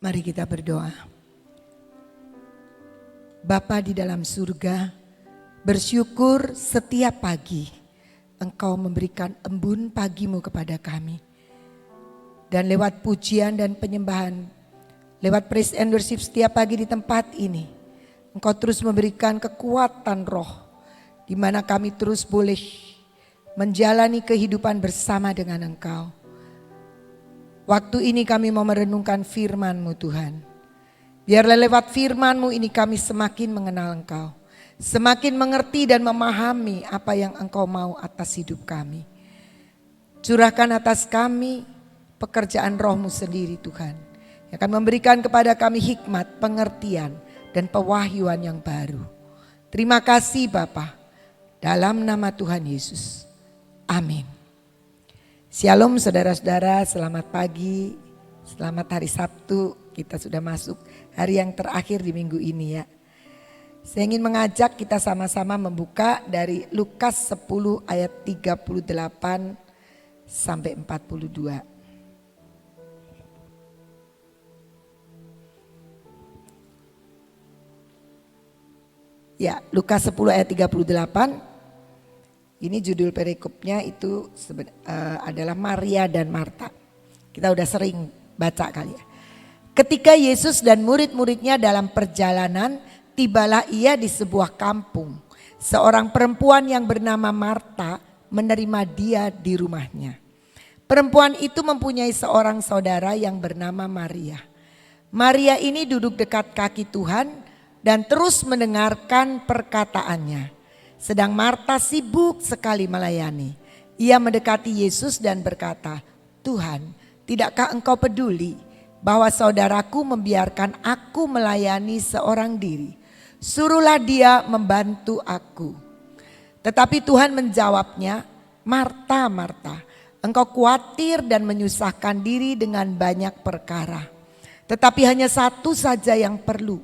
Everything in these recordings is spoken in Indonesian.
Mari kita berdoa. Bapa di dalam surga, bersyukur setiap pagi Engkau memberikan embun pagimu kepada kami. Dan lewat pujian dan penyembahan, lewat praise and worship setiap pagi di tempat ini, Engkau terus memberikan kekuatan roh, di mana kami terus boleh menjalani kehidupan bersama dengan Engkau. Waktu ini kami mau merenungkan firman-Mu Tuhan. Biarlah lewat firman-Mu ini kami semakin mengenal Engkau. Semakin mengerti dan memahami apa yang Engkau mau atas hidup kami. Curahkan atas kami pekerjaan roh-Mu sendiri Tuhan. Yang akan memberikan kepada kami hikmat, pengertian dan pewahyuan yang baru. Terima kasih Bapa. Dalam nama Tuhan Yesus. Amin. Shalom saudara-saudara, selamat pagi, selamat hari Sabtu, kita sudah masuk hari yang terakhir di minggu ini ya. Saya ingin mengajak kita sama-sama membuka dari Lukas 10 ayat 38 sampai 42. Ya, Lukas 10 ayat 38. Ini judul perikopnya itu adalah Maria dan Marta. Kita udah sering baca kali ya. Ketika Yesus dan murid-muridnya dalam perjalanan, tibalah ia di sebuah kampung. Seorang perempuan yang bernama Marta menerima dia di rumahnya. Perempuan itu mempunyai seorang saudara yang bernama Maria. Maria ini duduk dekat kaki Tuhan dan terus mendengarkan perkataannya. Sedang Marta sibuk sekali melayani. Ia mendekati Yesus dan berkata, "Tuhan, tidakkah Engkau peduli bahwa saudaraku membiarkan aku melayani seorang diri? Suruhlah dia membantu aku." Tetapi Tuhan menjawabnya, "Marta, Marta, engkau khawatir dan menyusahkan diri dengan banyak perkara. Tetapi hanya satu saja yang perlu.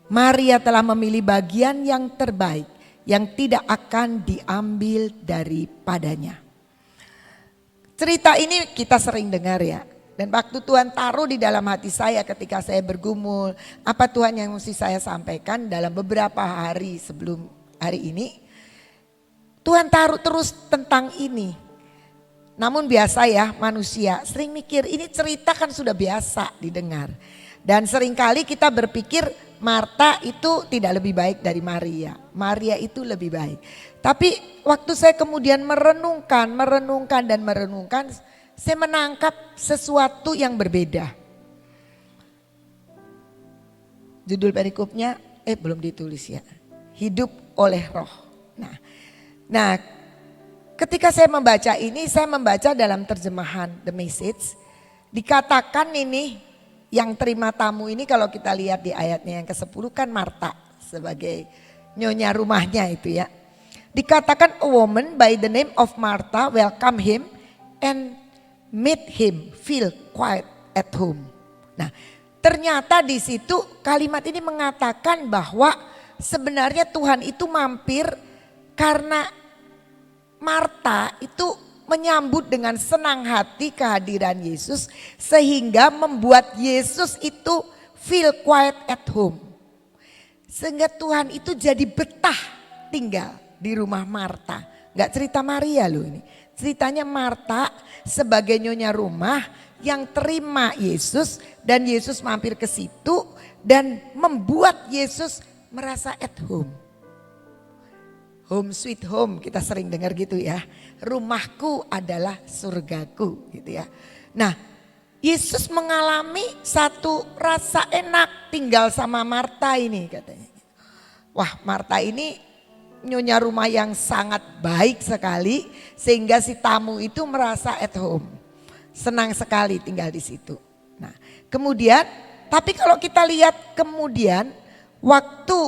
Maria telah memilih bagian yang terbaik, yang tidak akan diambil daripadanya." Cerita ini kita sering dengar ya. Dan waktu Tuhan taruh di dalam hati saya ketika saya bergumul, apa Tuhan yang mesti saya sampaikan dalam beberapa hari sebelum hari ini. Tuhan taruh terus tentang ini. Namun biasa ya manusia sering mikir ini cerita kan sudah biasa didengar. Dan seringkali kita berpikir Marta itu tidak lebih baik dari Maria. Maria itu lebih baik. Tapi waktu saya kemudian merenungkan, saya menangkap sesuatu yang berbeda. Judul perikopnya, belum ditulis ya. Hidup oleh roh. Nah, ketika saya membaca ini, saya membaca dalam terjemahan The Message. Dikatakan ini, yang terima tamu ini kalau kita lihat di ayatnya yang ke-10 kan Marta sebagai nyonya rumahnya itu ya. Dikatakan a woman by the name of Martha welcome him and made him feel quiet at home. Nah, ternyata di situ kalimat ini mengatakan bahwa sebenarnya Tuhan itu mampir karena Marta itu menyambut dengan senang hati kehadiran Yesus sehingga membuat Yesus itu feel quiet at home. Sehingga Tuhan itu jadi betah tinggal di rumah Marta. Gak cerita Maria loh ini. Ceritanya Marta sebagai nyonya rumah yang terima Yesus dan Yesus mampir ke situ dan membuat Yesus merasa at home. Home sweet home kita sering dengar gitu ya. Rumahku adalah surgaku gitu ya. Nah, Yesus mengalami satu rasa enak tinggal sama Marta ini katanya. Wah, Marta ini nyonya rumah yang sangat baik sekali sehingga si tamu itu merasa at home. Senang sekali tinggal di situ. Nah, kemudian tapi kalau kita lihat kemudian waktu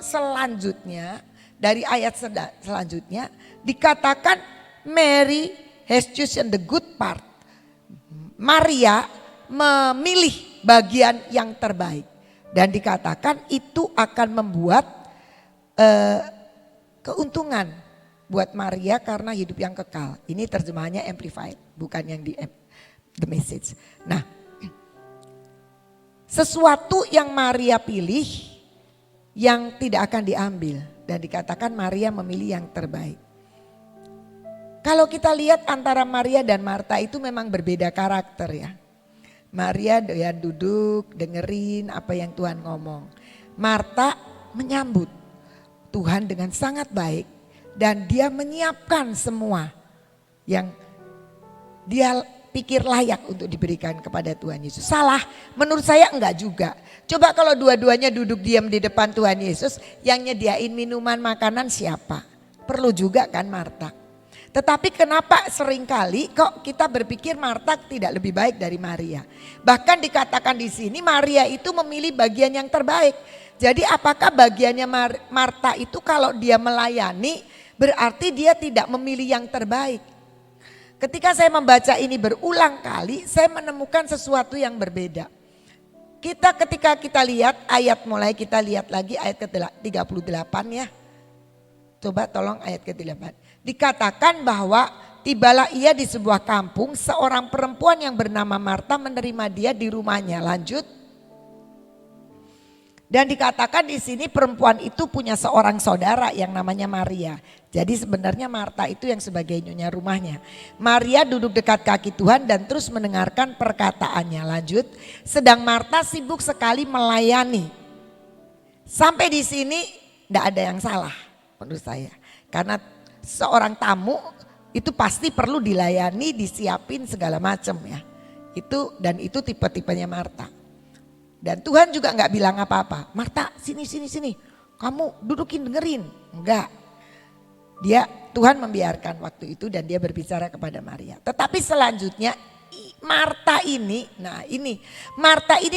selanjutnya dari ayat selanjutnya dikatakan Mary has chosen the good part. Maria memilih bagian yang terbaik. Dan dikatakan itu akan membuat keuntungan buat Maria karena hidup yang kekal. Ini terjemahannya amplified, bukan yang di The Message. Nah, sesuatu yang Maria pilih yang tidak akan diambil. Dan dikatakan Maria memilih yang terbaik. Kalau kita lihat antara Maria dan Marta itu memang berbeda karakter ya. Maria dia duduk dengerin apa yang Tuhan ngomong. Marta menyambut Tuhan dengan sangat baik. Dan dia menyiapkan semua yang dia pikir layak untuk diberikan kepada Tuhan Yesus. Salah? Menurut saya enggak juga. Coba kalau dua-duanya duduk diam di depan Tuhan Yesus, yang nyediain minuman makanan siapa? Perlu juga kan Marta. Tetapi kenapa seringkali kok kita berpikir Marta tidak lebih baik dari Maria? Bahkan dikatakan di sini Maria itu memilih bagian yang terbaik. Jadi apakah bagiannya Marta itu kalau dia melayani berarti dia tidak memilih yang terbaik? Ketika saya membaca ini berulang kali, saya menemukan sesuatu yang berbeda. Ketika kita lihat ayat, mulai kita lihat lagi ayat ke-38 ya. Coba tolong ayat ke-38. Dikatakan bahwa tibalah ia di sebuah kampung, seorang perempuan yang bernama Marta menerima dia di rumahnya. Lanjut. Dan dikatakan di sini perempuan itu punya seorang saudara yang namanya Maria. Jadi sebenarnya Marta itu yang sebagai nyonya rumahnya. Maria duduk dekat kaki Tuhan dan terus mendengarkan perkataannya. Lanjut. Sedang Marta sibuk sekali melayani. Sampai di sini tidak ada yang salah menurut saya. Karena seorang tamu itu pasti perlu dilayani, disiapin segala macam ya. Itu tipe-tipenya Marta. Dan Tuhan juga nggak bilang apa-apa. Marta sini. Kamu dudukin dengerin. Enggak. Tuhan membiarkan waktu itu dan dia berbicara kepada Maria. Tetapi selanjutnya Marta ini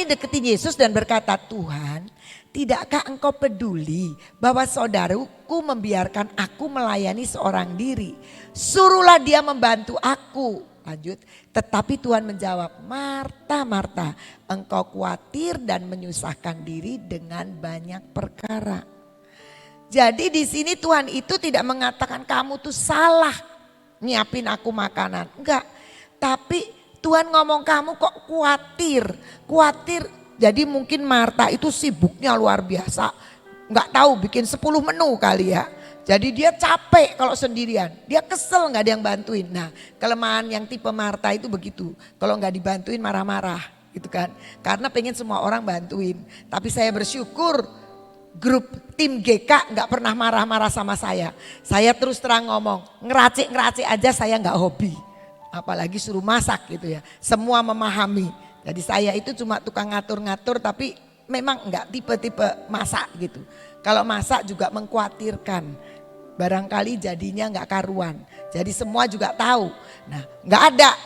deketin Yesus dan berkata, Tuhan, tidakkah engkau peduli bahwa saudaraku membiarkan aku melayani seorang diri? Suruhlah dia membantu aku. Lanjut, tetapi Tuhan menjawab, Marta, Marta, engkau khawatir dan menyusahkan diri dengan banyak perkara. Jadi di sini Tuhan itu tidak mengatakan kamu tuh salah nyiapin aku makanan. Enggak, tapi Tuhan ngomong kamu kok khawatir. Jadi mungkin Marta itu sibuknya luar biasa. Enggak tahu bikin 10 menu kali ya. Jadi dia capek kalau sendirian, dia kesel gak ada yang bantuin. Nah kelemahan yang tipe Marta itu begitu, kalau gak dibantuin marah-marah gitu kan. Karena pengen semua orang bantuin, tapi saya bersyukur grup tim GK gak pernah marah-marah sama saya. Saya terus terang ngomong, ngeracik aja saya gak hobi. Apalagi suruh masak gitu ya, semua memahami. Jadi saya itu cuma tukang ngatur-ngatur tapi memang gak tipe-tipe masak gitu. Kalau masak juga mengkhawatirkan. Barangkali jadinya gak karuan. Jadi semua juga tahu. Nah gak ada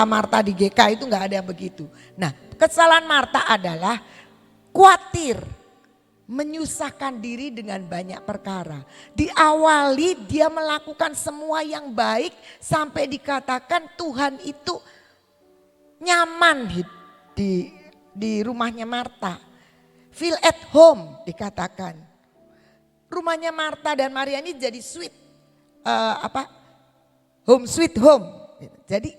Marta di GK itu gak ada yang begitu. Nah kesalahan Marta adalah khawatir. Menyusahkan diri dengan banyak perkara. Diawali dia melakukan semua yang baik. Sampai dikatakan Tuhan itu nyaman di rumahnya Marta. Feel at home dikatakan. Rumahnya Marta dan Maria ini jadi home sweet home. Jadi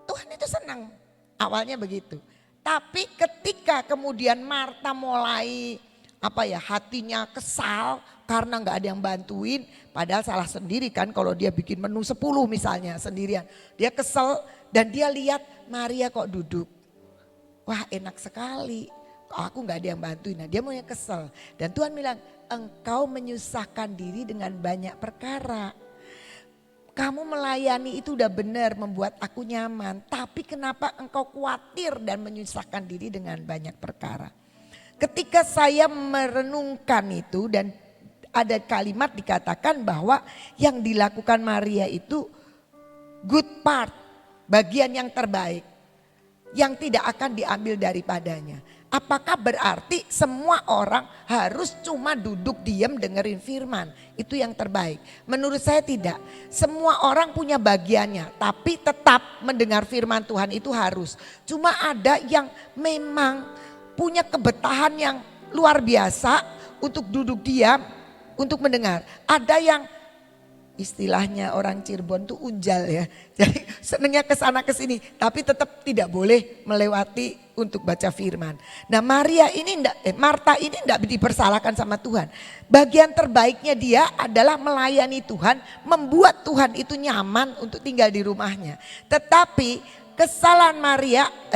Tuhan itu senang awalnya begitu. Tapi ketika kemudian Marta mulai hatinya kesal karena nggak ada yang bantuin. Padahal salah sendiri kan kalau dia bikin menu 10 misalnya sendirian. Dia kesel dan dia lihat Maria kok duduk. Wah enak sekali. Aku gak ada yang bantuin. Nah dia mulai kesel. Dan Tuhan bilang, engkau menyusahkan diri dengan banyak perkara. Kamu melayani itu udah benar membuat aku nyaman. Tapi kenapa engkau khawatir dan menyusahkan diri dengan banyak perkara. Ketika saya merenungkan itu dan ada kalimat dikatakan bahwa yang dilakukan Maria itu good part. Bagian yang terbaik. Yang tidak akan diambil daripadanya. Apakah berarti semua orang harus cuma duduk diam dengerin firman? Itu yang terbaik. Menurut saya tidak. Semua orang punya bagiannya. Tapi tetap mendengar firman Tuhan itu harus. Cuma ada yang memang punya kebetahan yang luar biasa untuk duduk diam, untuk mendengar. Ada yang istilahnya orang Cirebon tuh unjal ya. Jadi senengnya ke sana ke sini, tapi tetap tidak boleh melewati untuk baca firman. Nah, Marta ini enggak dipersalahkan sama Tuhan. Bagian terbaiknya dia adalah melayani Tuhan, membuat Tuhan itu nyaman untuk tinggal di rumahnya. Tetapi kesalahan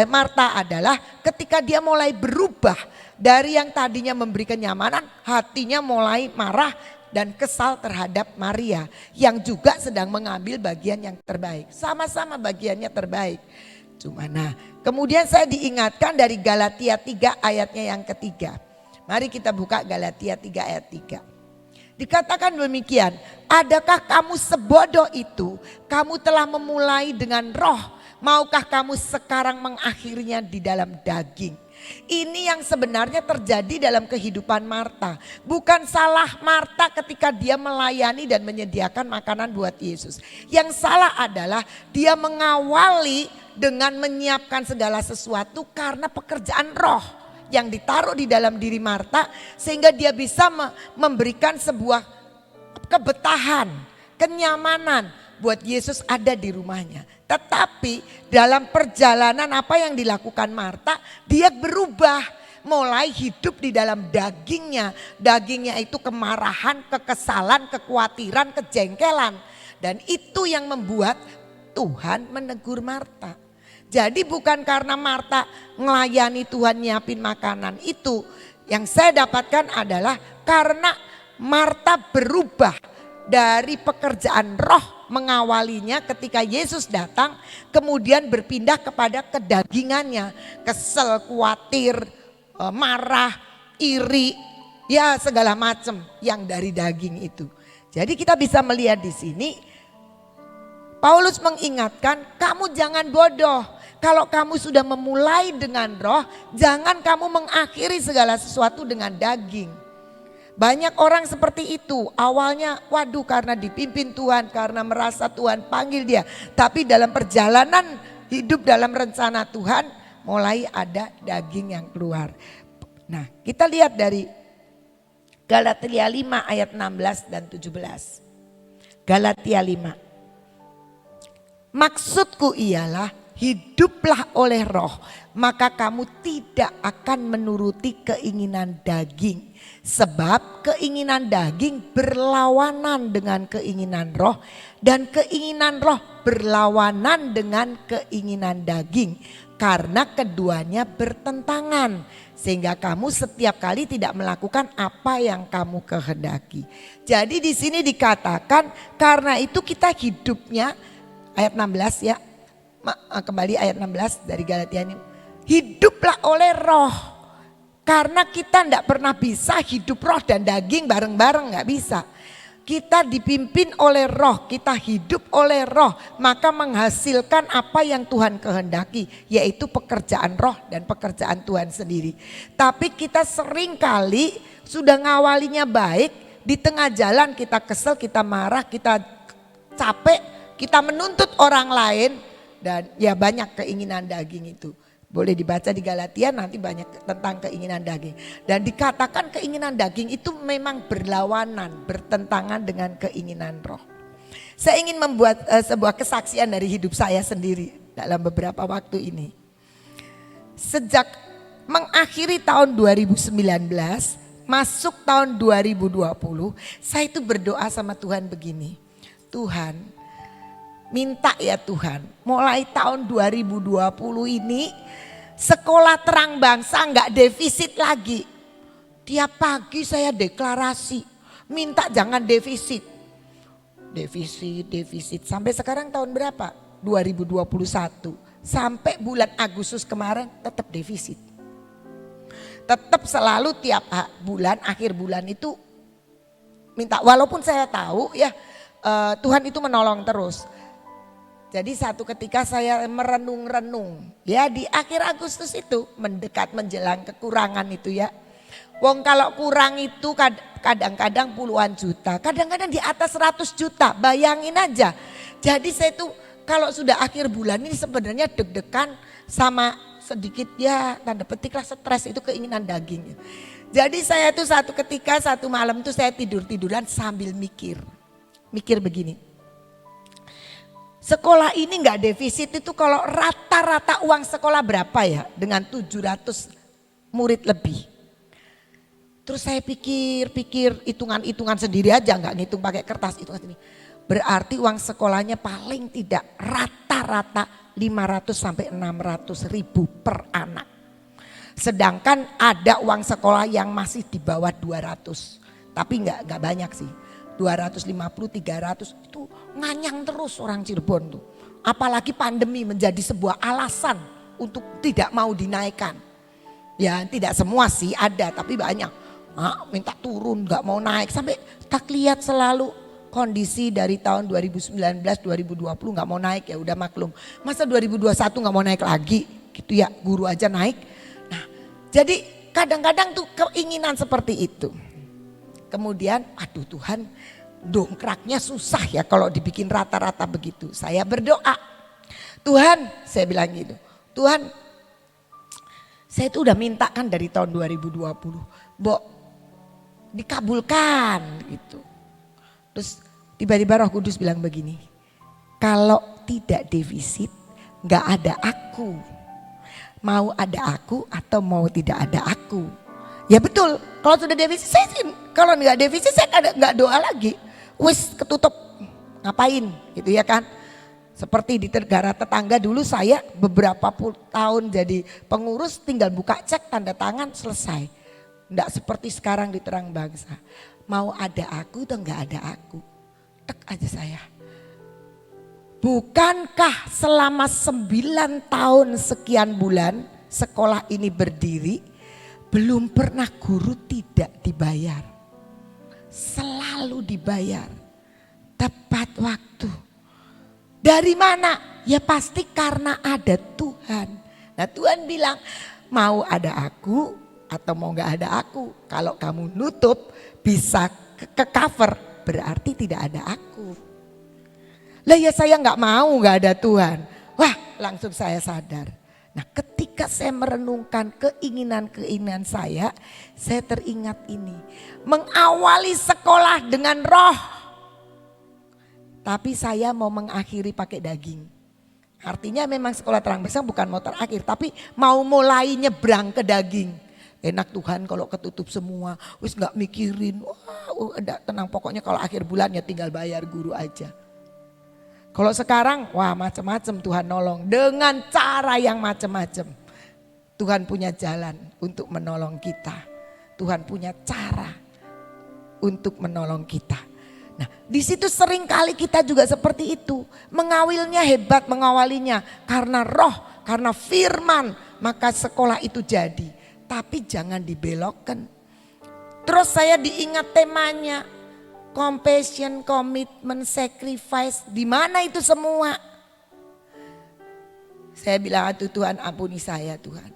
Marta adalah ketika dia mulai berubah dari yang tadinya memberi kenyamanan, hatinya mulai marah dan kesal terhadap Maria yang juga sedang mengambil bagian yang terbaik. Sama-sama bagiannya terbaik. Kemudian saya diingatkan dari Galatia 3 ayatnya yang ketiga. Mari kita buka Galatia 3 ayat 3. Dikatakan demikian, adakah kamu sebodoh itu? Kamu telah memulai dengan roh, maukah kamu sekarang mengakhirinya di dalam daging? Ini yang sebenarnya terjadi dalam kehidupan Marta. Bukan salah Marta ketika dia melayani dan menyediakan makanan buat Yesus. Yang salah adalah dia mengawali dengan menyiapkan segala sesuatu karena pekerjaan roh yang ditaruh di dalam diri Marta, sehingga dia bisa memberikan sebuah kebetahan, kenyamanan buat Yesus ada di rumahnya. Tetapi dalam perjalanan apa yang dilakukan Marta, dia berubah, mulai hidup di dalam dagingnya. Dagingnya itu kemarahan, kekesalan, kekhawatiran, kejengkelan. Dan itu yang membuat Tuhan menegur Marta. Jadi bukan karena Marta melayani Tuhan nyiapin makanan itu. Yang saya dapatkan adalah karena Marta berubah dari pekerjaan roh mengawalinya ketika Yesus datang, kemudian berpindah kepada kedagingannya, kesel, khawatir, marah, iri, ya segala macam yang dari daging itu. Jadi kita bisa melihat di sini Paulus mengingatkan, kamu jangan bodoh. Kalau kamu sudah memulai dengan roh, jangan kamu mengakhiri segala sesuatu dengan daging. Banyak orang seperti itu, awalnya waduh karena dipimpin Tuhan, karena merasa Tuhan panggil dia. Tapi dalam perjalanan hidup dalam rencana Tuhan mulai ada daging yang keluar. Nah, kita lihat dari Galatia 5 ayat 16 dan 17. Galatia 5. Maksudku ialah hiduplah oleh roh, maka kamu tidak akan menuruti keinginan daging. Sebab keinginan daging berlawanan dengan keinginan roh, dan keinginan roh berlawanan dengan keinginan daging. Karena keduanya bertentangan, sehingga kamu setiap kali tidak melakukan apa yang kamu kehendaki. Jadi di sini dikatakan karena itu kita hidupnya, ayat 16 ya, kembali ayat 16 dari Galatia ini. Hiduplah oleh roh. Karena kita tidak pernah bisa hidup roh dan daging bareng-bareng, gak bisa. Kita dipimpin oleh roh, kita hidup oleh roh, maka menghasilkan apa yang Tuhan kehendaki, yaitu pekerjaan roh dan pekerjaan Tuhan sendiri. Tapi kita sering kali sudah ngawalinya baik, di tengah jalan kita kesel, kita marah, kita capek, kita menuntut orang lain, dan ya banyak keinginan daging itu. Boleh dibaca di Galatia nanti banyak tentang keinginan daging. Dan dikatakan keinginan daging itu memang berlawanan, bertentangan dengan keinginan roh. Saya ingin membuat sebuah kesaksian dari hidup saya sendiri dalam beberapa waktu ini. Sejak mengakhiri tahun 2019, masuk tahun 2020, saya itu berdoa sama Tuhan begini. Tuhan, minta ya Tuhan, mulai tahun 2020 ini sekolah terang bangsa enggak defisit lagi. Tiap pagi saya deklarasi, minta jangan defisit. Defisit. Sampai sekarang tahun berapa? 2021. Sampai bulan Agustus kemarin tetap defisit. Tetap selalu tiap bulan, akhir bulan itu minta. Walaupun saya tahu ya Tuhan itu menolong terus. Jadi satu ketika saya merenung-renung ya di akhir Agustus itu mendekat menjelang kekurangan itu ya. Wong kalau kurang itu kadang-kadang puluhan juta, kadang-kadang di atas 100 juta, bayangin aja. Jadi saya itu kalau sudah akhir bulan ini sebenarnya deg-degan sama sedikit ya tanda petik lah stres, itu keinginan daging. Jadi saya itu satu ketika satu malam itu saya tidur-tiduran sambil mikir. mikir begini. Sekolah ini nggak defisit itu kalau rata-rata uang sekolah berapa ya dengan 700 murid lebih. Terus saya pikir hitungan-hitungan sendiri aja, nggak ngitung pakai kertas hitungan sendiri. Berarti uang sekolahnya paling tidak rata-rata 500 sampai 600 ribu per anak. Sedangkan ada uang sekolah yang masih di bawah 200. Tapi nggak banyak sih. 250, 300 itu nganyang terus orang Cirebon tuh. Apalagi pandemi menjadi sebuah alasan untuk tidak mau dinaikkan. Ya tidak semua sih ada tapi banyak. Minta turun nggak mau naik sampai tak lihat selalu kondisi dari tahun 2019 2020 nggak mau naik ya udah maklum. Masa 2021 nggak mau naik lagi gitu ya, guru aja naik. Nah jadi kadang-kadang tuh keinginan seperti itu. Kemudian aduh Tuhan, dongkraknya susah ya kalau dibikin rata-rata begitu. Saya berdoa, Tuhan saya bilang gitu, Tuhan saya itu udah minta kan dari tahun 2020, dikabulkan gitu. Terus tiba-tiba Roh Kudus bilang begini, kalau tidak defisit gak ada aku. Mau ada aku atau mau tidak ada aku. Ya betul, kalau sudah defisit saya sih, kalau nggak defisit saya nggak doa lagi. Wis ketutup, ngapain gitu ya kan. Seperti di negara tetangga dulu saya beberapa puluh tahun jadi pengurus tinggal buka cek tanda tangan selesai. Nggak seperti sekarang di Terang Bangsa. Mau ada aku atau nggak ada aku. Tek aja saya. Bukankah selama 9 tahun sekian bulan sekolah ini berdiri, belum pernah guru tidak dibayar. Selalu dibayar. Tepat waktu. Dari mana? Ya pasti karena ada Tuhan. Nah Tuhan bilang mau ada aku atau mau gak ada aku. Kalau kamu nutup bisa ke cover berarti tidak ada aku. Lah ya saya gak mau gak ada Tuhan. Wah langsung saya sadar. Nah ketika saya merenungkan keinginan-keinginan saya teringat ini. Mengawali sekolah dengan roh. Tapi saya mau mengakhiri pakai daging. Artinya memang sekolah Terang Bangsa bukan mau terakhir. Tapi mau mulai nyebrang ke daging. Enak Tuhan kalau ketutup semua. Wis gak mikirin. Wah udah tenang pokoknya kalau akhir bulan ya tinggal bayar guru aja. Kalau sekarang wah macam-macam Tuhan nolong dengan cara yang macam-macam. Tuhan punya jalan untuk menolong kita. Tuhan punya cara untuk menolong kita. Nah di situ sering kali kita juga seperti itu. Mengawilnya hebat mengawalinya karena roh, karena firman maka sekolah itu jadi. Tapi jangan dibelokkan. Terus saya diingat temanya. Compassion, commitment, sacrifice, di mana itu semua? Saya bilang, aduh Tuhan ampuni saya Tuhan.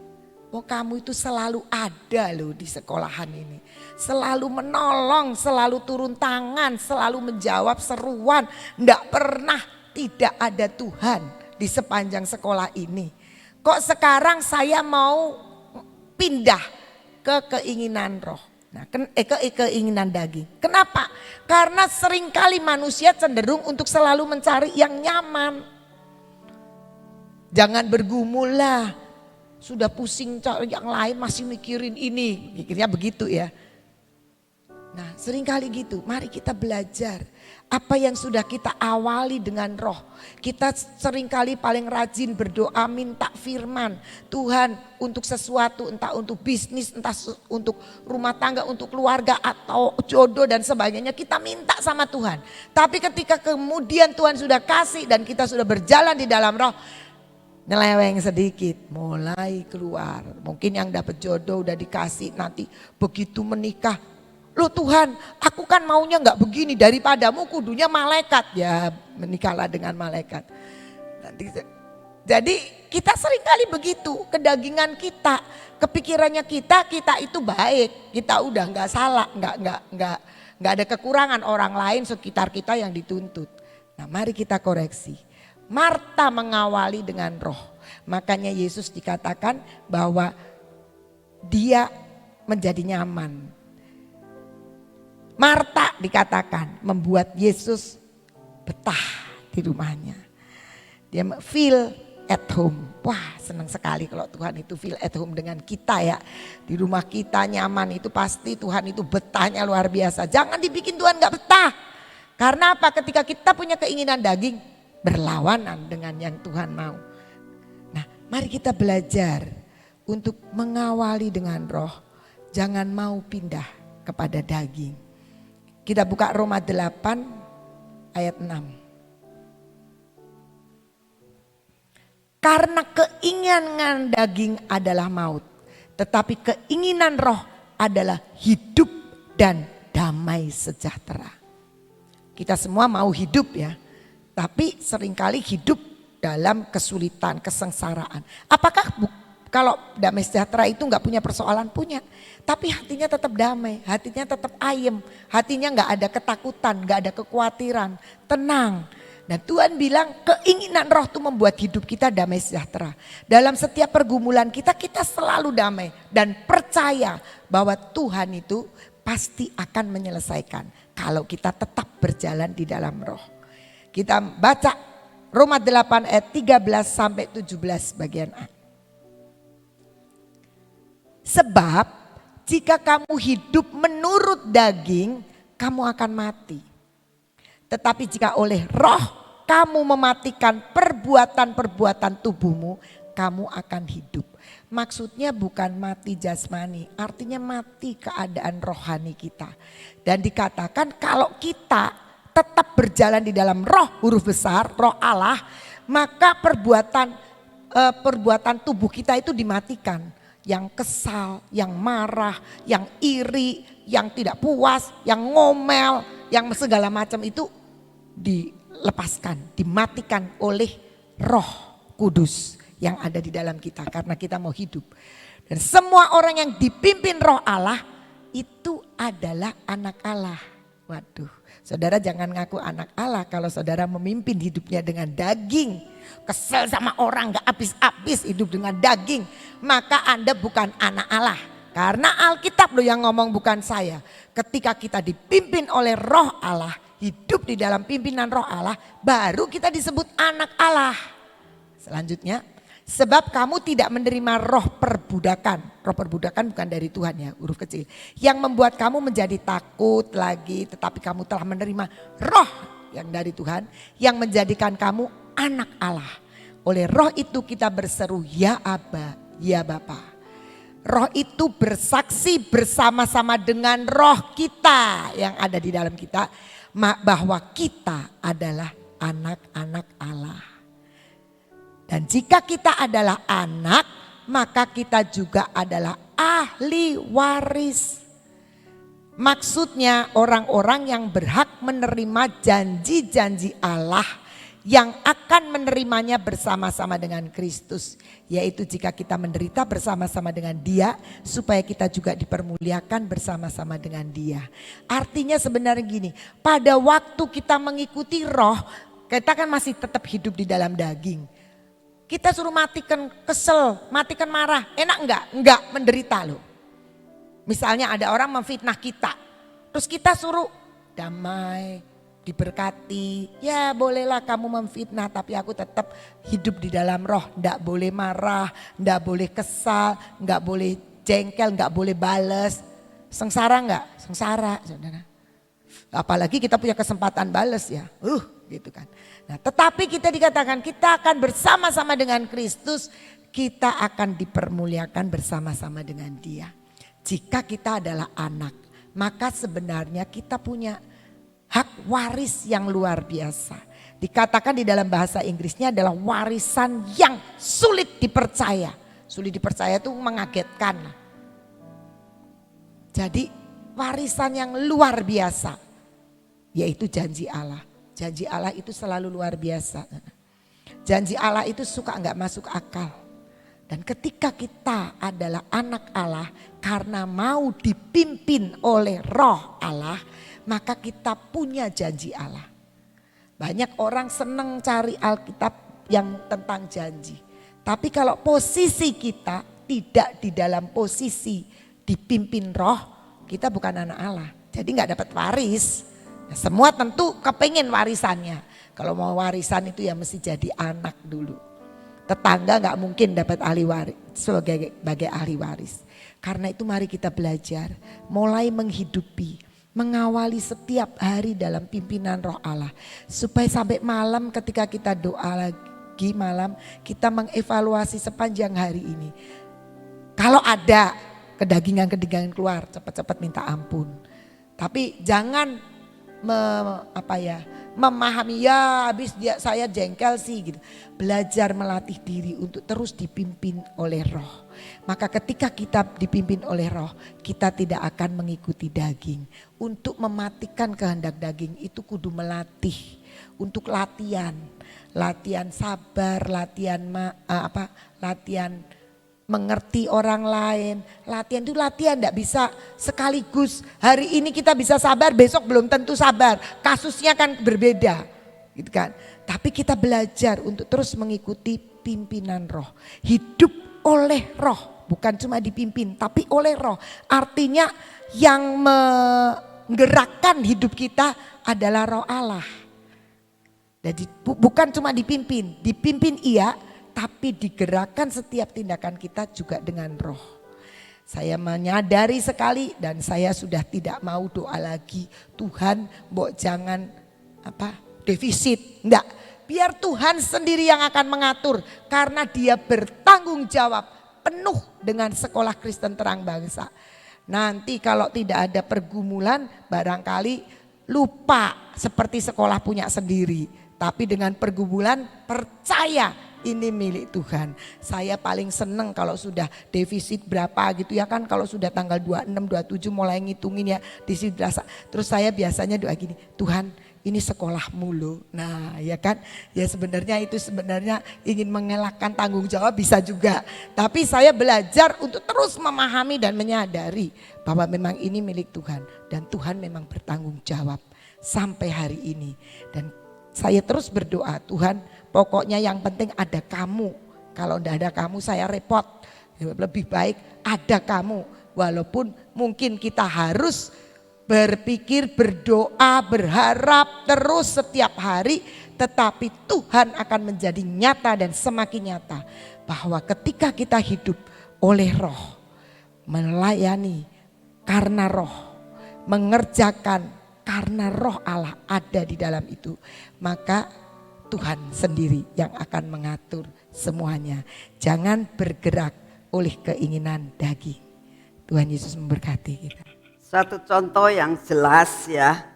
Oh kamu itu selalu ada loh di sekolahan ini. Selalu menolong, selalu turun tangan, selalu menjawab seruan. Nggak pernah tidak ada Tuhan di sepanjang sekolah ini. Kok sekarang saya mau pindah ke keinginan roh? Nah, keinginan daging. Kenapa? Karena seringkali manusia cenderung untuk selalu mencari yang nyaman. Jangan bergumul lah. Sudah pusing cari yang lain masih mikirin ini. Pikirnya begitu ya. Nah seringkali gitu. Mari kita belajar. Apa yang sudah kita awali dengan roh. Kita seringkali paling rajin berdoa minta firman. Tuhan untuk sesuatu entah untuk bisnis, entah untuk rumah tangga, untuk keluarga atau jodoh dan sebagainya. Kita minta sama Tuhan. Tapi ketika kemudian Tuhan sudah kasih dan kita sudah berjalan di dalam roh. Nyeleweng sedikit mulai keluar. Mungkin yang dapat jodoh udah dikasih nanti begitu menikah. Loh Tuhan, aku kan maunya nggak begini daripadamu kudunya malaikat. Ya menikahlah dengan malaikat. Nanti, jadi kita seringkali begitu, kedagingan kita, kepikirannya kita itu baik, kita udah nggak salah, nggak ada kekurangan orang lain sekitar kita yang dituntut. Nah mari kita koreksi. Marta mengawali dengan roh, makanya Yesus dikatakan bahwa dia menjadi nyaman. Marta dikatakan membuat Yesus betah di rumahnya. Dia feel at home. Wah, senang sekali kalau Tuhan itu feel at home dengan kita ya. Di rumah kita nyaman, itu pasti Tuhan itu betahnya luar biasa. Jangan dibikin Tuhan gak betah. Karena apa? Ketika kita punya keinginan daging, berlawanan dengan yang Tuhan mau. Nah, mari kita belajar untuk mengawali dengan roh. Jangan mau pindah kepada daging. Kita buka Roma 8 ayat 6. Karena keinginan daging adalah maut, tetapi keinginan roh adalah hidup dan damai sejahtera. Kita semua mau hidup ya, tapi seringkali hidup dalam kesulitan, kesengsaraan. Apakah kalau damai sejahtera itu nggak punya persoalan? Punya, tapi hatinya tetap damai, hatinya tetap ayem, hatinya nggak ada ketakutan, nggak ada kekhawatiran, tenang. Nah Tuhan bilang keinginan roh itu membuat hidup kita damai sejahtera. Dalam setiap pergumulan kita selalu damai. Dan percaya bahwa Tuhan itu pasti akan menyelesaikan. Kalau kita tetap berjalan di dalam roh. Kita baca Roma 8 ayat 13 sampai 17 bagian A. Sebab jika kamu hidup menurut daging, kamu akan mati. Tetapi jika oleh roh kamu mematikan perbuatan-perbuatan tubuhmu, kamu akan hidup. Maksudnya bukan mati jasmani, artinya mati keadaan rohani kita. Dan dikatakan kalau kita tetap berjalan di dalam roh huruf besar, roh Allah, maka perbuatan tubuh kita itu dimatikan. Yang kesal, yang marah, yang iri, yang tidak puas, yang ngomel, yang segala macam itu dilepaskan, dimatikan oleh Roh Kudus yang ada di dalam kita karena kita mau hidup. Dan semua orang yang dipimpin Roh Allah itu adalah anak Allah. Waduh, saudara jangan ngaku anak Allah kalau saudara memimpin hidupnya dengan daging. Kesel sama orang gak habis-habis hidup dengan daging. Maka Anda bukan anak Allah. Karena Alkitab loh yang ngomong bukan saya. Ketika kita dipimpin oleh Roh Allah, hidup di dalam pimpinan Roh Allah, baru kita disebut anak Allah. Selanjutnya, sebab kamu tidak menerima roh perbudakan. Roh perbudakan bukan dari Tuhan ya, huruf kecil. Yang membuat kamu menjadi takut lagi, tetapi kamu telah menerima roh yang dari Tuhan. Yang menjadikan kamu anak Allah. Oleh roh itu kita berseru, ya Aba, ya Bapa. Roh itu bersaksi bersama-sama dengan roh kita yang ada di dalam kita. Bahwa kita adalah anak-anak Allah. Dan jika kita adalah anak, maka kita juga adalah ahli waris. Maksudnya orang-orang yang berhak menerima janji-janji Allah yang akan menerimanya bersama-sama dengan Kristus. Yaitu jika kita menderita bersama-sama dengan Dia, supaya kita juga dipermuliakan bersama-sama dengan Dia. Artinya sebenarnya gini, pada waktu kita mengikuti roh, kita kan masih tetap hidup di dalam daging. Kita suruh matikan kesel, matikan marah, enak enggak? Enggak, menderita loh. Misalnya ada orang memfitnah kita, terus kita suruh damai, diberkati. Ya bolehlah kamu memfitnah, tapi aku tetap hidup di dalam roh. Enggak boleh marah, enggak boleh kesal, enggak boleh jengkel, enggak boleh bales. Sengsara enggak? Sengsara, saudara. Apalagi kita punya kesempatan bales ya, gitu kan. Nah, tetapi kita dikatakan kita akan bersama-sama dengan Kristus, kita akan dipermuliakan bersama-sama dengan Dia. Jika kita adalah anak, maka sebenarnya kita punya hak waris yang luar biasa. Dikatakan di dalam bahasa Inggrisnya adalah warisan yang sulit dipercaya. Sulit dipercaya itu mengagetkan. Jadi warisan yang luar biasa, yaitu janji Allah. Janji Allah itu selalu luar biasa. Janji Allah itu suka enggak masuk akal. Dan ketika kita adalah anak Allah karena mau dipimpin oleh roh Allah, maka kita punya janji Allah. Banyak orang senang cari Alkitab yang tentang janji. Tapi kalau posisi kita tidak di dalam posisi dipimpin roh, kita bukan anak Allah. Jadi enggak dapat waris. Semua tentu kepengen warisannya. Kalau mau warisan itu ya mesti jadi anak dulu. Tetangga nggak mungkin dapat ahli waris sebagai ahli waris. Karena itu mari kita belajar mulai menghidupi, mengawali setiap hari dalam pimpinan Roh Allah. Supaya sampai malam ketika kita doa lagi malam, kita mengevaluasi sepanjang hari ini. Kalau ada kedagingan-kedagingan keluar, cepat-cepat minta ampun. Tapi jangan memahami ya habis saya jengkel sih gitu. Belajar melatih diri untuk terus dipimpin oleh Roh. Maka ketika kita dipimpin oleh Roh, kita tidak akan mengikuti daging. Untuk mematikan kehendak daging itu kudu melatih. Untuk latihan sabar, latihan mengerti orang lain. Latihan itu latihan, tidak bisa sekaligus. Hari ini kita bisa sabar, besok belum tentu sabar. Kasusnya kan berbeda, gitu kan. Tapi kita belajar untuk terus mengikuti pimpinan Roh. Hidup oleh Roh, bukan cuma dipimpin, tapi oleh Roh. Artinya yang menggerakkan hidup kita adalah Roh Allah. Jadi bukan cuma dipimpin iya, tapi digerakkan setiap tindakan kita juga dengan Roh. Saya menyadari sekali dan saya sudah tidak mau doa lagi. Tuhan, mbok jangan defisit. Enggak, biar Tuhan sendiri yang akan mengatur karena Dia bertanggung jawab penuh dengan sekolah Kristen Terang Bangsa. Nanti kalau tidak ada pergumulan barangkali lupa seperti sekolah punya sendiri. Tapi dengan pergumulan percaya ini milik Tuhan. Saya paling seneng kalau sudah defisit berapa gitu ya kan. Kalau sudah tanggal 26, 27 mulai ngitungin ya di situ berasa. Terus saya biasanya doa gini, Tuhan ini sekolahmu loh. Nah ya kan, ya sebenarnya itu ingin mengelakkan tanggung jawab bisa juga. Tapi saya belajar untuk terus memahami dan menyadari bahwa memang ini milik Tuhan. Dan Tuhan memang bertanggung jawab sampai hari ini. Dan saya terus berdoa, Tuhan pokoknya yang penting ada kamu. Kalau tidak ada kamu saya repot. Lebih baik ada kamu. Walaupun mungkin kita harus berpikir, berdoa, berharap terus setiap hari. Tetapi Tuhan akan menjadi nyata dan semakin nyata. Bahwa ketika kita hidup oleh Roh, melayani karena Roh, mengerjakan karena Roh Allah ada di dalam itu, maka Tuhan sendiri yang akan mengatur semuanya. Jangan bergerak oleh keinginan daging. Tuhan Yesus memberkati kita. Satu contoh yang jelas ya,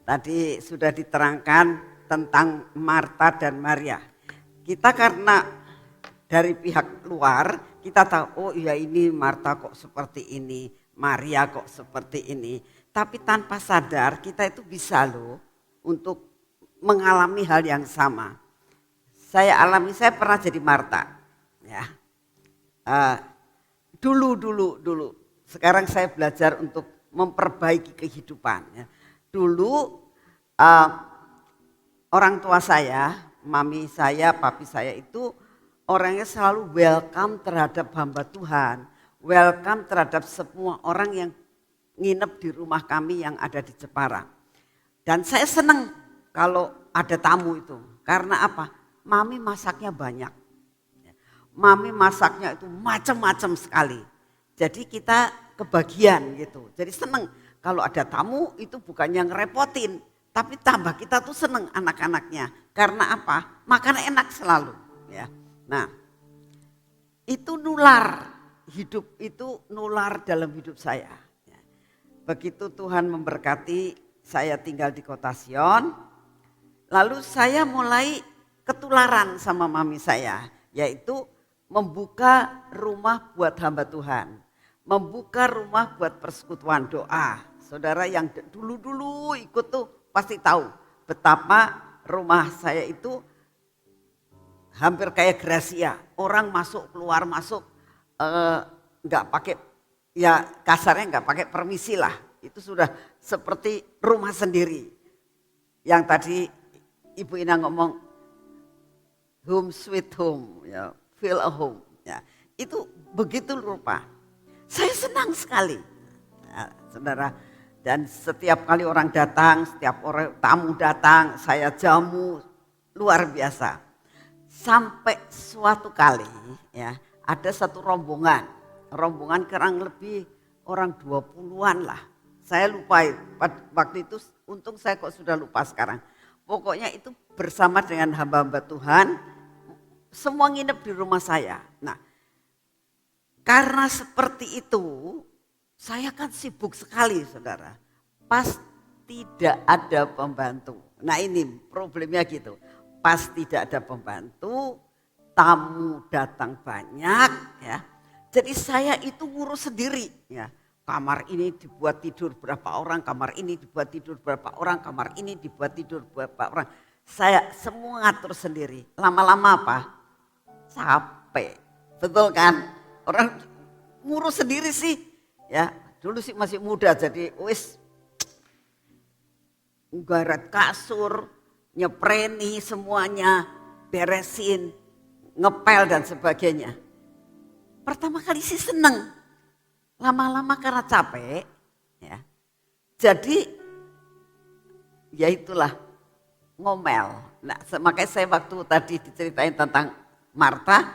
tadi sudah diterangkan tentang Marta dan Maria. Kita karena dari pihak luar kita tahu, oh iya ini Marta kok seperti ini, Maria kok seperti ini. Tapi tanpa sadar kita itu bisa loh untuk mengalami hal yang sama. Saya pernah jadi Marta. Ya. Dulu. Sekarang saya belajar untuk memperbaiki kehidupan. Ya. Dulu orang tua saya, mami saya, papi saya itu orangnya selalu welcome terhadap hamba Tuhan. Welcome terhadap semua orang yang nginep di rumah kami yang ada di Jepara. Dan saya senang kalau ada tamu itu. Karena apa? Mami masaknya banyak. Mami masaknya itu macam-macam sekali. Jadi kita kebagian gitu. Jadi senang kalau ada tamu itu bukan yang ngerepotin. Tapi tambah kita tuh senang anak-anaknya. Karena apa? Makan enak selalu. Ya. Nah itu nular. Hidup itu nular dalam hidup saya. Begitu Tuhan memberkati, saya tinggal di Kota Sion. Lalu saya mulai ketularan sama mami saya, yaitu membuka rumah buat hamba Tuhan. Membuka rumah buat persekutuan doa. Saudara yang dulu-dulu ikut tuh pasti tahu betapa rumah saya itu hampir kayak Gracia. Orang masuk keluar masuk nggak pakai, ya kasarnya nggak pakai permisi lah. Itu sudah seperti rumah sendiri. Yang tadi Ibu Ina ngomong home sweet home, ya, feel a home. Ya, itu begitu rupa. Saya senang sekali, ya, saudara. Dan setiap kali orang datang, setiap orang tamu datang, saya jamu luar biasa. Sampai suatu kali ya ada satu rombongan kurang lebih orang 20-an lah. Saya lupa waktu itu, untung saya kok sudah lupa sekarang. Pokoknya itu bersama dengan hamba-hamba Tuhan, semua nginep di rumah saya. Nah, karena seperti itu, saya kan sibuk sekali saudara. Pas tidak ada pembantu. Nah ini problemnya gitu. Pas tidak ada pembantu, tamu datang banyak ya. Jadi saya itu ngurus sendiri ya. Kamar ini dibuat tidur berapa orang, kamar ini dibuat tidur berapa orang, kamar ini dibuat tidur berapa orang. Saya semua ngatur sendiri. Lama-lama apa? Capek. Betul kan? Orang ngurus sendiri sih. Ya, dulu sih masih muda jadi wis nggaret kasur, nyepreni semuanya, beresin, ngepel dan sebagainya. Pertama kali sih seneng. Lama-lama karena capek, ya. Jadi ya itulah ngomel. Nah, makanya saya waktu tadi diceritain tentang Marta,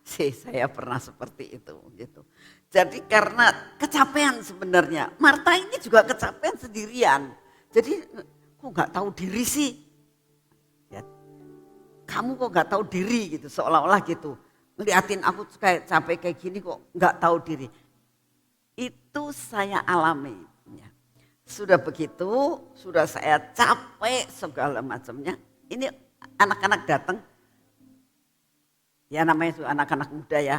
saya pernah seperti itu gitu. Jadi karena kecapean sebenarnya, Marta ini juga kecapean sendirian. Jadi kok nggak tahu diri sih? Ya, kamu kok nggak tahu diri gitu, seolah-olah gitu. Ngeliatin aku kayak capek kayak gini kok nggak tahu diri. Itu saya alami. Ya. Sudah begitu, sudah saya capek segala macamnya. Ini anak-anak datang, ya namanya itu anak-anak muda ya.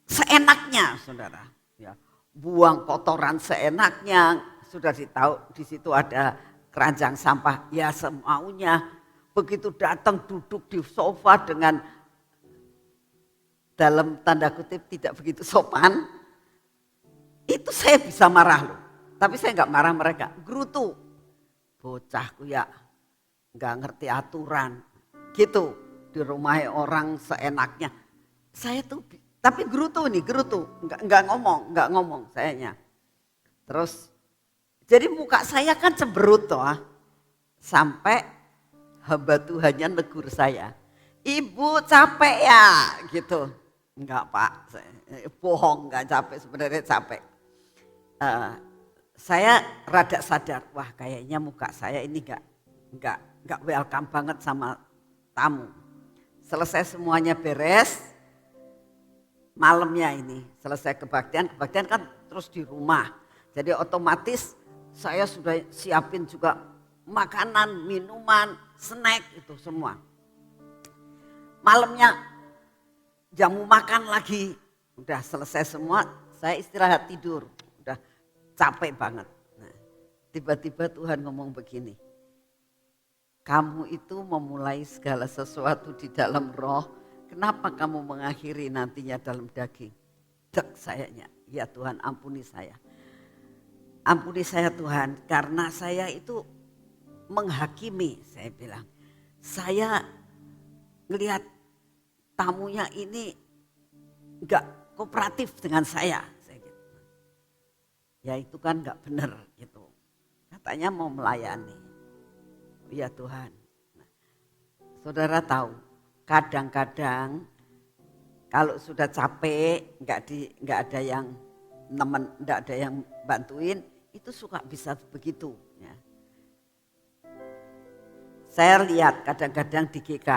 Seenaknya saudara. Ya. Buang kotoran seenaknya. Sudah ditahu di situ ada keranjang sampah, ya semaunya. Begitu datang duduk di sofa dengan dalam tanda kutip tidak begitu sopan. Itu saya bisa marah loh, tapi saya nggak marah mereka. Gerutu, bocahku ya nggak ngerti aturan, gitu di rumah orang seenaknya. Saya tuh, tapi gerutu nih, gerutu, nggak ngomong sayanya. Terus, jadi muka saya kan cemberut toh, sampai hamba Tuhannya negur saya, ibu capek ya, gitu. Enggak pak, bohong nggak capek, sebenarnya capek. Saya rada sadar, wah kayaknya muka saya ini nggak welcome banget sama tamu. Selesai semuanya beres, malamnya ini selesai kebaktian kan terus di rumah. Jadi otomatis saya sudah siapin juga makanan, minuman, snack itu semua. Malamnya jamu makan lagi, udah selesai semua, saya istirahat tidur. Capek banget. Nah, tiba-tiba Tuhan ngomong begini, kamu itu memulai segala sesuatu di dalam roh, kenapa kamu mengakhiri nantinya dalam daging? Dek sayanya, ya Tuhan ampuni saya. Ampuni saya Tuhan, karena saya itu menghakimi, saya bilang. Saya ngelihat tamunya ini gak kooperatif dengan saya. Ya itu kan gak benar gitu. Katanya mau melayani. Ya Tuhan. Nah, saudara tahu, kadang-kadang kalau sudah capek, nggak ada yang nemen, nggak ada yang bantuin, itu suka bisa begitu. Ya. Saya lihat kadang-kadang di GK,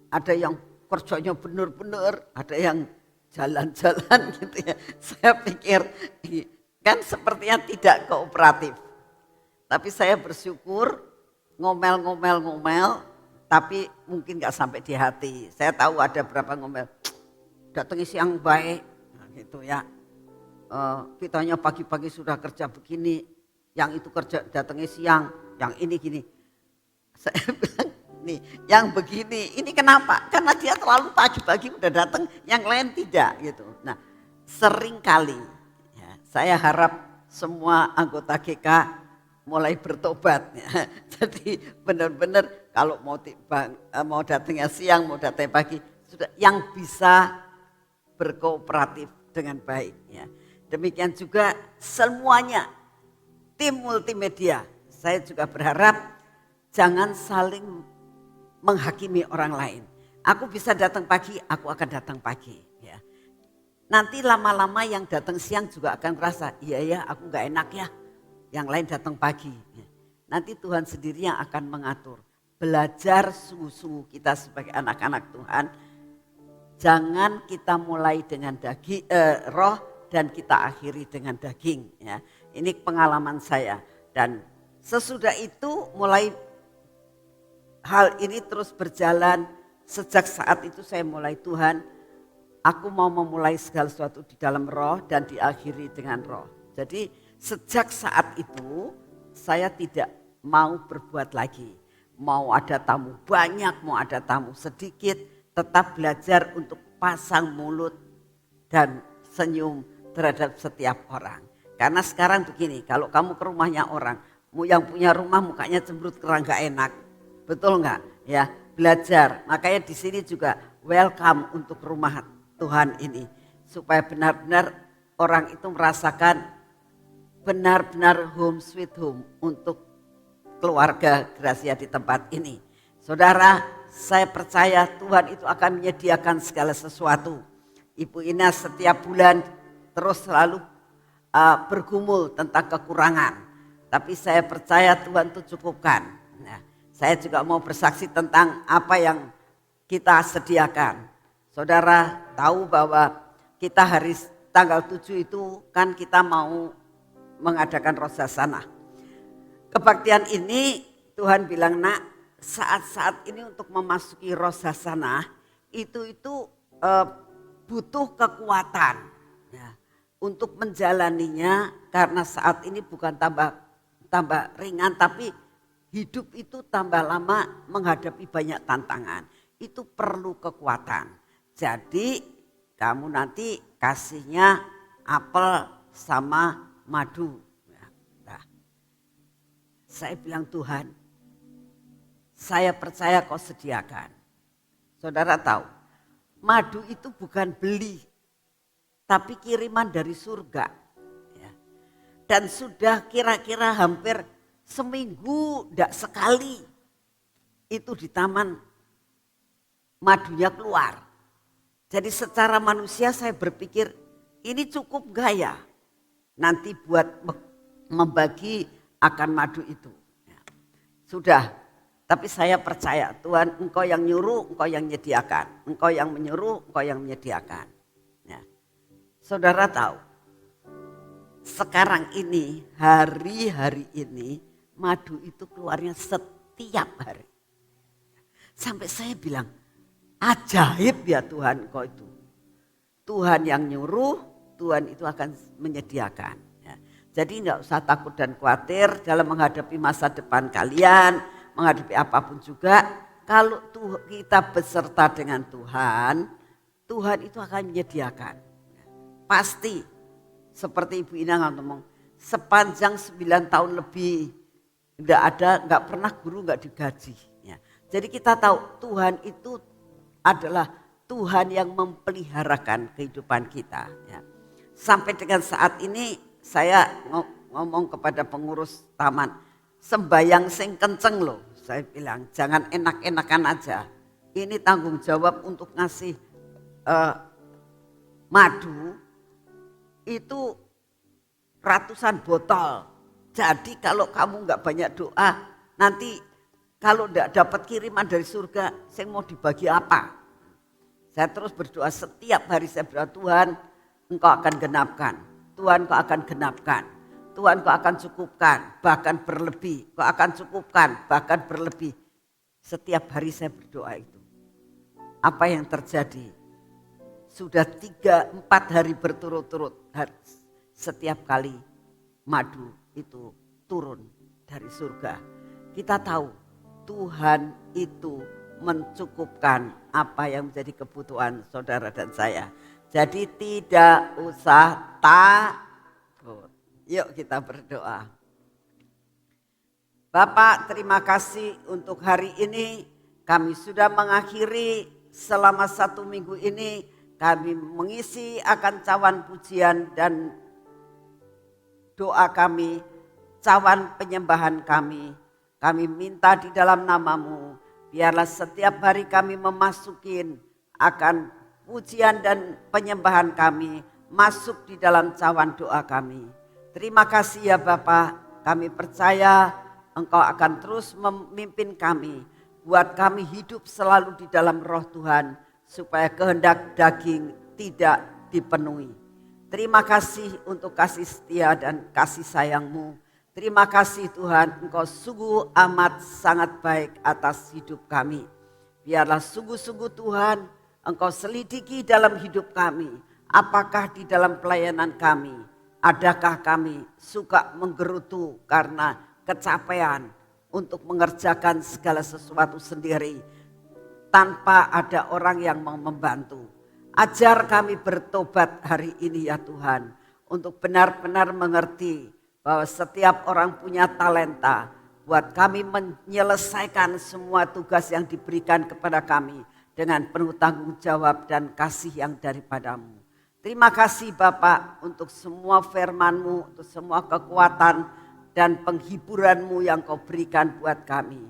ada yang kerjanya benar-benar, ada yang jalan-jalan gitu ya. Saya pikir kan sepertinya tidak kooperatif. Tapi saya bersyukur ngomel, tapi mungkin gak sampai di hati. Saya tahu ada berapa ngomel, datangi siang baik gitu ya. Kitanya pagi-pagi sudah kerja begini, yang itu kerja datangi siang, yang ini gini. Saya bilang, nih, yang begini, ini kenapa? Karena dia terlalu pagi-pagi udah datang, yang lain tidak gitu. Nah, sering kali ya, saya harap semua anggota GK mulai bertobat. Ya. Jadi benar-benar kalau mau datangnya siang, mau datangnya pagi, sudah yang bisa berkooperatif dengan baik. Ya. Demikian juga semuanya tim multimedia. Saya juga berharap jangan saling menghakimi orang lain. Aku bisa datang pagi, aku akan datang pagi. Ya. Nanti lama-lama yang datang siang juga akan merasa, iya ya aku gak enak ya. Yang lain datang pagi. Ya. Nanti Tuhan sendiri yang akan mengatur. Belajar sungguh-sungguh kita sebagai anak-anak Tuhan. Jangan kita mulai dengan roh dan kita akhiri dengan daging. Ya. Ini pengalaman saya. Dan sesudah itu mulai hal ini terus berjalan. Sejak saat itu saya mulai, Tuhan, aku mau memulai segala sesuatu di dalam roh dan diakhiri dengan roh. Jadi sejak saat itu saya tidak mau berbuat lagi. Mau ada tamu banyak, mau ada tamu sedikit, tetap belajar untuk pasang mulut dan senyum terhadap setiap orang. Karena sekarang begini, kalau kamu ke rumahnya orang, yang punya rumah mukanya cemberut kerang gak enak. Betul gak? Ya, belajar. Makanya di sini juga welcome untuk rumah Tuhan ini. Supaya benar-benar orang itu merasakan benar-benar home sweet home untuk keluarga Gracia di tempat ini. Saudara, saya percaya Tuhan itu akan menyediakan segala sesuatu. Ibu Ina setiap bulan terus selalu bergumul tentang kekurangan. Tapi saya percaya Tuhan itu cukupkan. Nah, saya juga mau bersaksi tentang apa yang kita sediakan. Saudara tahu bahwa kita hari tanggal 7 itu kan kita mau mengadakan Rosasanah. Kebaktian ini Tuhan bilang, nak, saat-saat ini untuk memasuki Rosasanah itu butuh kekuatan ya, untuk menjalaninya, karena saat ini bukan tambah ringan, tapi hidup itu tambah lama menghadapi banyak tantangan. Itu perlu kekuatan. Jadi kamu nanti kasihnya apel sama madu. Nah, saya bilang, Tuhan, saya percaya kau sediakan. Saudara tahu, madu itu bukan beli, tapi kiriman dari surga. Ya. Dan sudah kira-kira hampir seminggu, tidak sekali, itu di taman madunya keluar. Jadi secara manusia saya berpikir, ini cukup gak ya? Nanti buat membagi akan madu itu. Ya. Sudah. Tapi saya percaya Tuhan, engkau yang nyuruh, engkau yang menyediakan. Engkau yang menyuruh, engkau yang menyediakan. Ya. Saudara tahu, sekarang ini, hari-hari ini, madu itu keluarnya setiap hari. Sampai saya bilang, ajaib ya Tuhan engkau itu. Tuhan yang nyuruh, Tuhan itu akan menyediakan. Ya. Jadi enggak usah takut dan khawatir dalam menghadapi masa depan kalian, menghadapi apapun juga, kalau kita beserta dengan Tuhan, Tuhan itu akan menyediakan. Pasti, seperti Ibu Ina ngomong, sepanjang 9 tahun lebih, nggak pernah guru nggak digaji. Ya. Jadi kita tahu Tuhan itu adalah Tuhan yang memeliharakan kehidupan kita. Ya. Sampai dengan saat ini saya ngomong kepada pengurus taman, sembayang sing kenceng loh, saya bilang jangan enak-enakan aja. Ini tanggung jawab untuk ngasih madu itu ratusan botol. Jadi kalau kamu nggak banyak doa, nanti kalau nggak dapat kiriman dari surga, saya mau dibagi apa? Saya terus berdoa setiap hari, saya berdoa, Tuhan engkau akan genapkan, Tuhan engkau akan genapkan. Tuhan kau akan cukupkan, bahkan berlebih. Kau akan cukupkan, bahkan berlebih. Setiap hari saya berdoa itu. Apa yang terjadi? Sudah 3-4 hari berturut-turut. Setiap kali madu itu turun dari surga. Kita tahu Tuhan itu mencukupkan apa yang menjadi kebutuhan saudara dan saya. Jadi tidak usah takut. Yuk kita berdoa. Bapak, terima kasih untuk hari ini. Kami sudah mengakhiri selama 1 minggu ini. Kami mengisi akan cawan pujian dan doa kami, cawan penyembahan kami. Kami minta di dalam nama-Mu, biarlah setiap hari kami memasukin akan pujian dan penyembahan kami masuk di dalam cawan doa kami. Terima kasih ya Bapa, kami percaya Engkau akan terus memimpin kami. Buat kami hidup selalu di dalam roh Tuhan, supaya kehendak daging tidak dipenuhi. Terima kasih untuk kasih setia dan kasih sayang-Mu. Terima kasih Tuhan, Engkau sungguh amat sangat baik atas hidup kami. Biarlah sungguh-sungguh Tuhan, Engkau selidiki dalam hidup kami. Apakah di dalam pelayanan kami, adakah kami suka menggerutu karena kecapean untuk mengerjakan segala sesuatu sendiri tanpa ada orang yang mau membantu. Ajar kami bertobat hari ini ya Tuhan, untuk benar-benar mengerti bahwa setiap orang punya talenta buat kami menyelesaikan semua tugas yang diberikan kepada kami dengan penuh tanggung jawab dan kasih yang daripada-Mu. Terima kasih Bapak untuk semua firman-Mu, untuk semua kekuatan dan penghiburan-Mu yang Kau berikan buat kami.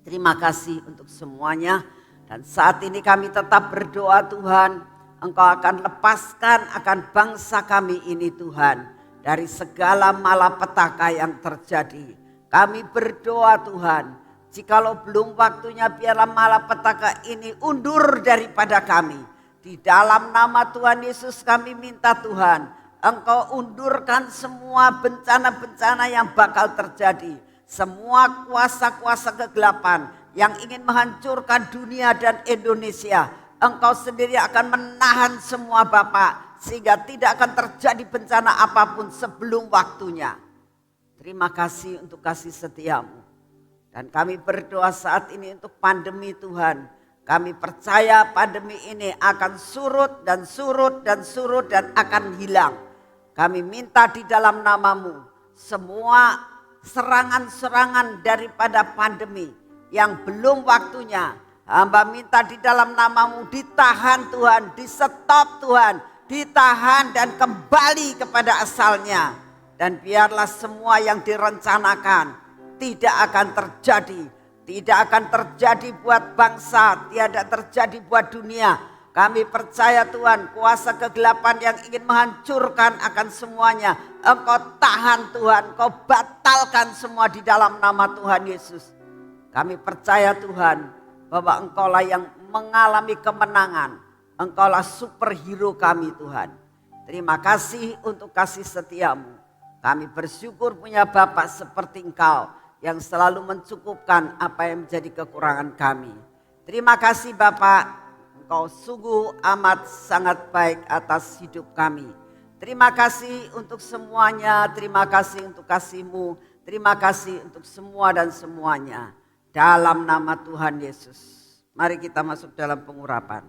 Terima kasih untuk semuanya. Dan saat ini kami tetap berdoa Tuhan, Engkau akan lepaskan akan bangsa kami ini Tuhan, dari segala malapetaka yang terjadi. Kami berdoa Tuhan, jikalau belum waktunya biarlah malapetaka ini undur daripada kami. Di dalam nama Tuhan Yesus kami minta Tuhan, Engkau undurkan semua bencana-bencana yang bakal terjadi. Semua kuasa-kuasa kegelapan yang ingin menghancurkan dunia dan Indonesia, Engkau sendiri akan menahan semua Bapak, sehingga tidak akan terjadi bencana apapun sebelum waktunya. Terima kasih untuk kasih setia-Mu. Dan kami berdoa saat ini untuk pandemi Tuhan. Kami percaya pandemi ini akan surut dan surut dan surut dan akan hilang. Kami minta di dalam nama-Mu, semua serangan-serangan daripada pandemi yang belum waktunya, hamba minta di dalam nama-Mu ditahan Tuhan, di stop Tuhan, ditahan dan kembali kepada asalnya. Dan biarlah semua yang direncanakan tidak akan terjadi. Tidak akan terjadi buat bangsa, tidak terjadi buat dunia. Kami percaya Tuhan, kuasa kegelapan yang ingin menghancurkan akan semuanya, Engkau tahan Tuhan, Engkau batalkan semua di dalam nama Tuhan Yesus. Kami percaya Tuhan, bahwa Engkaulah yang mengalami kemenangan. Engkaulah superhero kami Tuhan. Terima kasih untuk kasih setia-Mu. Kami bersyukur punya Bapa seperti Engkau, yang selalu mencukupkan apa yang menjadi kekurangan kami. Terima kasih Bapak, Engkau sungguh amat sangat baik atas hidup kami. Terima kasih untuk semuanya, terima kasih untuk kasih-Mu, terima kasih untuk semua dan semuanya. Dalam nama Tuhan Yesus, mari kita masuk dalam pengurapan.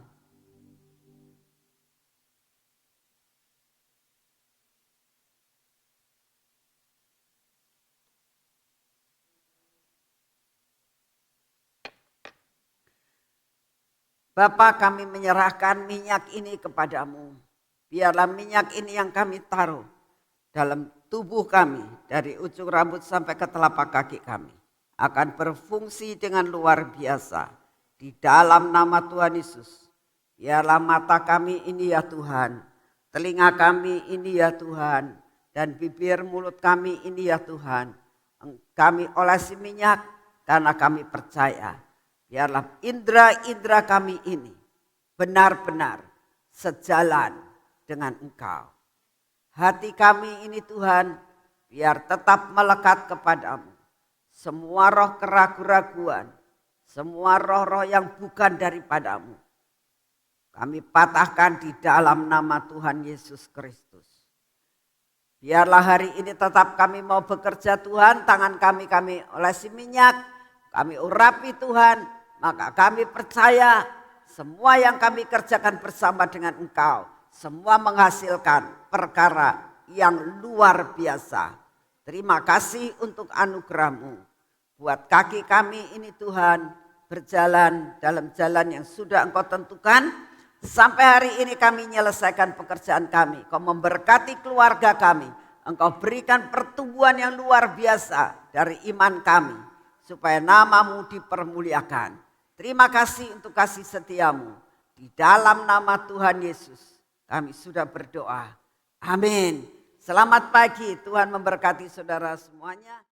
Bapa, kami menyerahkan minyak ini kepadamu. Biarlah minyak ini yang kami taruh dalam tubuh kami, dari ujung rambut sampai ke telapak kaki kami, akan berfungsi dengan luar biasa di dalam nama Tuhan Yesus. Biarlah mata kami ini ya Tuhan, telinga kami ini ya Tuhan, dan bibir mulut kami ini ya Tuhan, kami olesi minyak karena kami percaya. Biarlah indera-indera kami ini benar-benar sejalan dengan Engkau. Hati kami ini Tuhan, biar tetap melekat kepadamu. Semua roh keraguan-raguan, semua roh-roh yang bukan daripadamu, kami patahkan di dalam nama Tuhan Yesus Kristus. Biarlah hari ini tetap kami mau bekerja Tuhan, tangan kami olesi minyak, kami urapi Tuhan. Maka kami percaya semua yang kami kerjakan bersama dengan Engkau, semua menghasilkan perkara yang luar biasa. Terima kasih untuk anugerah-Mu. Buat kaki kami ini Tuhan, berjalan dalam jalan yang sudah Engkau tentukan. Sampai hari ini kami menyelesaikan pekerjaan kami. Engkau memberkati keluarga kami. Engkau berikan pertumbuhan yang luar biasa dari iman kami. supaya namamu dipermuliakan. Terima kasih untuk kasih setiamu. Di dalam nama Tuhan Yesus kami sudah berdoa. Amin. Selamat pagi, Tuhan memberkati saudara semuanya.